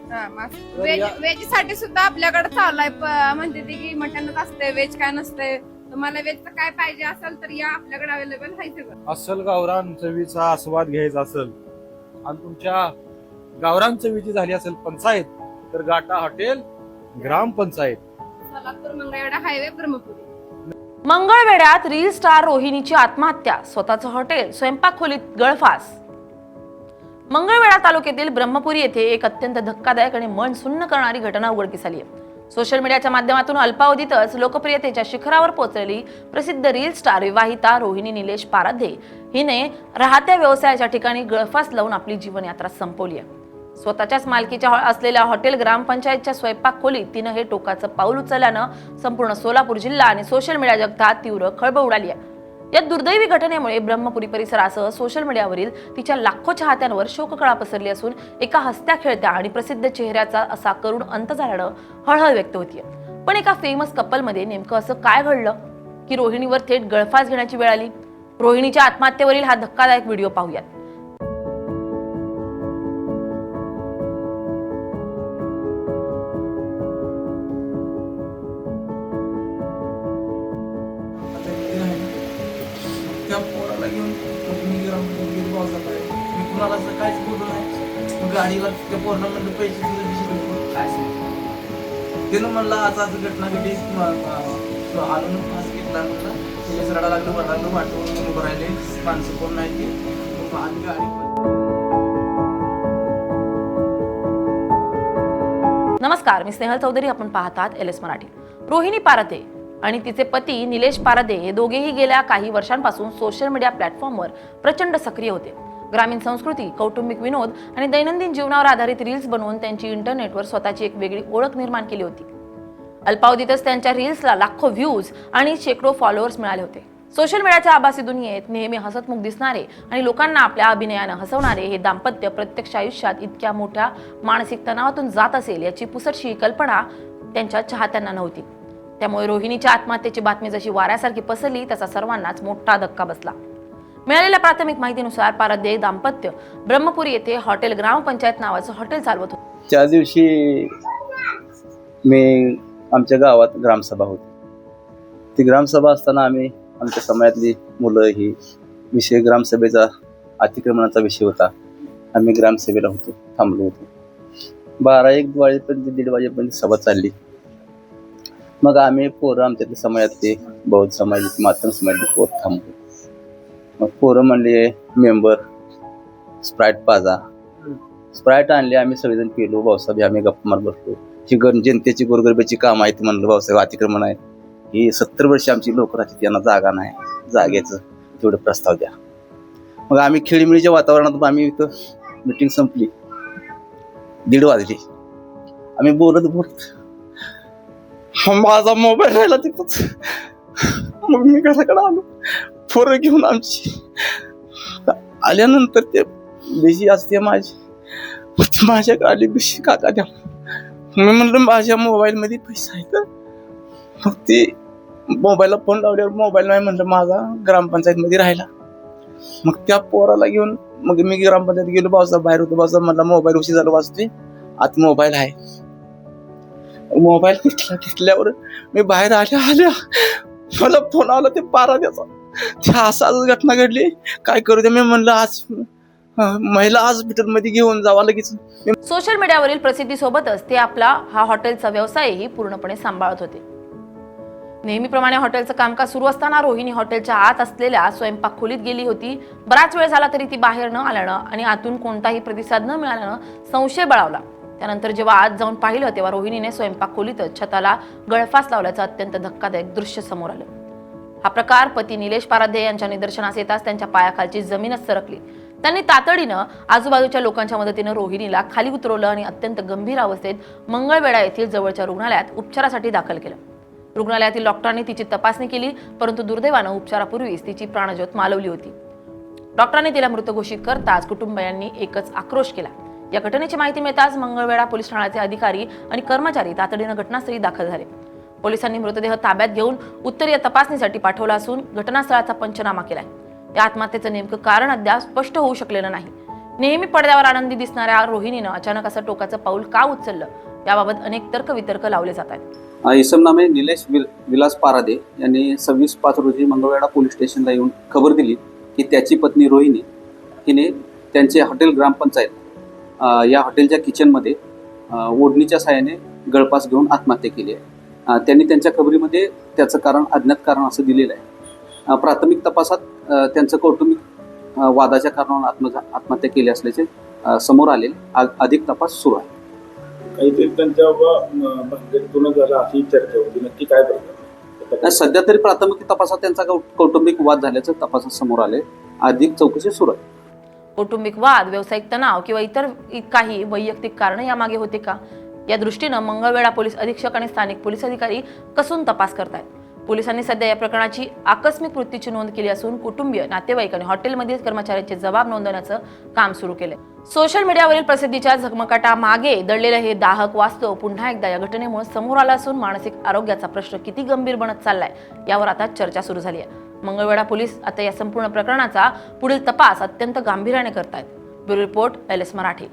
Veg साठी सुद्धा आपल्याकडे चालू आहे. म्हणते ते की मटनच असते, व्हेज काय नसते. तुम्हाला व्हेजचं काय पाहिजे असेल तर या, आपल्याकडे अवेलेबल आहे सगळं. अस्सल गावरान चवीचा आस्वाद घ्यायचा असेल आणि तुमच्या गावरान चवीची झाली असेल पंचायत, तर गाठा हॉटेल ग्रामपंचायत, सोलापूर मंगळवेढा हायवे, ब्रह्मपुरी. मंगळवेढ्यात रील स्टार रोहिणीची आत्महत्या, स्वतःचं हॉटेल स्वयंपाक खोलीत गळफास. मंगळवेढा तालुक्यातील ब्रह्मपुरी येथे एक अत्यंत धक्कादायक आणि मन सुन्न करणारी घटना उघडकीस आली आहे. सोशल मीडियाच्या माध्यमातून अल्पावधीतच लोकप्रियतेच्या शिखरावर पोहोचलेली प्रसिद्ध रील स्टार विवाहिता रोहिणी निलेश पाराध्ये हिने राहत्या व्यवसायाच्या ठिकाणी गळफास लावून आपली जीवनयात्रा संपवली आहे. स्वतःच्याच मालकीच्या असलेल्या हॉटेल ग्रामपंचायतच्या स्वयंपाक खोलीत तिनं हे टोकाचं पाऊल उचलल्यानं संपूर्ण सोलापूर जिल्हा आणि सोशल मीडिया जगतात तीव्र खळबळ उडाली आहे. या दुर्दैवी घटनेमुळे ब्रह्मपुरी परिसरासह सोशल मीडियावरील तिच्या लाखो चाहत्यांवर शोककळा पसरली असून एका हसत्या खेळत्या आणि प्रसिद्ध चेहऱ्याचा असा करुण अंत झाल्यानं हळहळ व्यक्त होतीये. पण एका फेमस कपलमध्ये नेमकं असं काय घडलं की रोहिणीवर थेट गळफास घेण्याची वेळ आली? रोहिणीच्या आत्महत्येवरील हा धक्कादायक व्हिडिओ पाहूयात. त्या पोराला घेऊन मी गेलो पावसात आहे. मी कुणाला असं काहीच बोललो नाही. मग गाडीला त्या पोराला म्हणलं पैसे तुझं दिवशी काय त्यानं म्हणलं आज आज घटना घडली आणून फास घेतला म्हणला. त्याच्या रडा लागलं बरं वाटून उभं राहिले माणसं कोण नाही ते आधी गाडी. नमस्कार, मी स्नेहल चौधरी. आपण पाहतात LS मराठी. रोहिणी पाराध्ये आणि तिचे पती निलेश पाराध्ये हे दोघेही गेल्या काही वर्षांपासून सोशल मीडिया प्लॅटफॉर्मवर प्रचंड सक्रिय होते. ग्रामीण संस्कृती, कौटुंबिक विनोद आणि दैनंदिन जीवनावर आधारित रील्स बनवून त्यांची इंटरनेटवर स्वतःची एक वेगळी ओळख निर्माण केली होती. अल्पावधीतच त्यांच्या रील्सला लाखो व्ह्यूज आणि शेकडो फॉलोअर्स मिळाले होते. सोशल मीडियाच्या आभासी दुनियेत नेहमी हसतमुख दिसणारे आणि लोकांना आपल्या अभिनयानं हसवणारे हे दाम्पत्य प्रत्यक्ष आयुष्यात इतक्या मोठ्या मानसिक तणावातून जात असेल याची पुसटशी कल्पना त्यांच्या चाहत्यांना नव्हती. त्यामुळे रोहिणीच्या आत्महत्येची बातमी जशी वाऱ्यासारखी पसरली तसा सर्वांनाच मोठा धक्का बसला. मिळालेल्या प्राथमिक माहितीनुसार पाराध्ये दाम्पत्य ब्रह्मपुरी येथे हॉटेल ग्रामपंचायत नावाचं हॉटेल चालवत होते. त्या दिवशी मी आमच्या गावात ग्रामसभा होती. ती ग्रामसभा असताना आम्ही आमच्या समाजातली मुलं ही विषय ग्रामसभेचा अतिक्रमणाचा विषय होता. आम्ही ग्रामसभेला होतो, थांबलो होतो. 12-1 वाजेपर्यंत 1:30 वाजेपर्यंत सभा चालली. मग आम्ही पोरं आमच्यातले समाजातले बौद्ध समाज मातंग समाजातले पोरं थांबलो. मग पोरं म्हणले मेंबर स्प्राईट पाजा. स्प्राईट आणले. आम्ही सगळेजण पिलो. भाऊसाहेब आम्ही गप्पा मारत बसलो. ही जनतेची गोरगरिबाची कामं आहेत म्हणलं. भाऊसाहेब अतिक्रमण आहे, ही 70 वर्ष आमची लोक राहतात, त्यांना जागा नाही, जागेचं तेवढं प्रस्ताव द्या. मग आम्ही खेळीमेळीच्या वातावरणात आम्ही इथं मिटिंग संपली. 1:30 वाजली. आम्ही बोलत माझा मोबाईल राहिला तिथंच. मग मी घराकडे आलो. पोरं घेऊन आमची आल्यानंतर ते बिशी असते माझ्या आली बिशी काका द्या. मी म्हणलं माझ्या मोबाईल मध्ये पैसा आहे तर. मग ते मोबाईलला फोन लावल्यावर मोबाईल नाही म्हणलं माझा ग्रामपंचायत मध्ये राहिला. मग त्या पोराला घेऊन मग मी ग्रामपंचायत गेलो. भाऊसाहेब बाहेर होतो. भाऊसाहेब म्हणला मोबाईल उशी झाला वाचतोय, आत मोबाईल आहे. मोबाईल घेतल्यावर मी बाहेर आल्या मला फोन आला ते पाराद्याचा. त्या असं घटना घडली, काय करू दे. मी म्हणलं आज महिला हॉस्पिटलमध्ये घेऊन जावा लगेच. सोशल मीडियावरील प्रसिद्धीसोबतच ते आपला हा हॉटेलचा व्यवसायही पूर्णपणे सांभाळत होते. नेहमीप्रमाणे हॉटेलचं कामकाज सुरू असताना रोहिणी हॉटेलच्या आत असलेल्या स्वयंपाक खोलीत गेली होती. बराच वेळ झाला तरी ती बाहेर न आल्यानं आणि आतून कोणताही प्रतिसाद न मिळाल्यानं संशय बळावला. त्यानंतर जेव्हा आत जाऊन पाहिलं तेव्हा रोहिणीने स्वयंपाक खोलीतच छताला गळफास लावल्याचं अत्यंत धक्कादायक दृश्य समोर आलं. हा प्रकार पती निलेश पाराध्ये यांच्या निदर्शनास येताच त्यांच्या पायाखालची जमीनच सरकली. त्यांनी तातडीनं आजूबाजूच्या लोकांच्या मदतीनं रोहिणीला खाली उतरवलं आणि अत्यंत गंभीर अवस्थेत मंगळवेढा येथील जवळच्या रुग्णालयात उपचारासाठी दाखल केलं. रुग्णालयातील डॉक्टरांनी तिची तपासणी केली, परंतु दुर्दैवानं उपचारापूर्वीच तिची प्राणज्योत मालवली होती. डॉक्टरांनी तिला मृत घोषित करताच कुटुंबियांनी एकच आक्रोश केला. या घटनेची माहिती मिळताच मंगळवेढा पोलीस ठाण्याचे अधिकारी आणि कर्मचारी तातडीनं घटनास्थळी दाखल झाले. पोलिसांनी मृतदेह ताब्यात घेऊन उत्तरीय तपासणीसाठी पाठवला असून घटनास्थळाचा पंचनामा केलाय. या आत्महत्येचं नेमकं कारण अद्याप स्पष्ट होऊ शकलेलं नाही. नेहमी पडद्यावर आनंदी दिसणाऱ्या रोहिणीनं अचानक असं टोकाचं पाऊल का उचललं, याबाबत अनेक तर्कवितर्क लावले जात आहेत. इसमनामे निलेश विलास पारादे यांनी 26/5 रोजी मंगळवेढा पोलीस स्टेशनला येऊन खबर दिली की त्याची पत्नी रोहिणी हिने त्यांचे हॉटेल ग्रामपंचायत या हॉटेलच्या किचनमध्ये ओढणीच्या साहाय्याने गळफास घेऊन आत्महत्या केली आहे. त्यांनी त्यांच्या खबरीमध्ये त्याचं कारण अज्ञात कारण असं दिलेलं आहे. प्राथमिक तपासात त्यांचं कौटुंबिक वादाच्या कारणावर आत्महत्या केली असल्याचे समोर आलेले. अधिक तपास सुरू आहे. काहीतरी त्यांच्या भानगडीतून झाला अशी चर्चा होती, नक्की काय बरोबर? सध्या तरी प्राथमिक तपासात त्यांचा कौटुंबिक वाद झाल्याचं तपासात समोर आले. अधिक चौकशी सुरू आहे. कौटुंबिक वाद, व्यावसायिक तणाव किंवा इतर काही वैयक्तिक कारण यामागे होते का, या दृष्टीनं मंगळवेढा पोलीस अधीक्षक आणि स्थानिक पोलीस अधिकारी कसून तपास करतायत. पोलिसांनी सध्या या प्रकरणाची आकस्मिक मृत्यूची नोंद केली असून कुटुंबीय, नातेवाईक आणि हॉटेलमधील कर्मचाऱ्यांचे जबाब नोंदवण्याचं काम सुरू केलंय. सोशल मीडियावरील प्रसिद्धीच्या झगमगाटा मागे दडलेलं हे दाहक वास्तव पुन्हा एकदा या घटनेमुळे समोर आलं असून मानसिक आरोग्याचा प्रश्न किती गंभीर बनत चाललाय यावर आता चर्चा सुरू झाली आहे. मंगळवेढा पोलीस आता या संपूर्ण प्रकरणाचा पुढील तपास अत्यंत गांभीर्याने करतायत. Bureau report LS Marathi.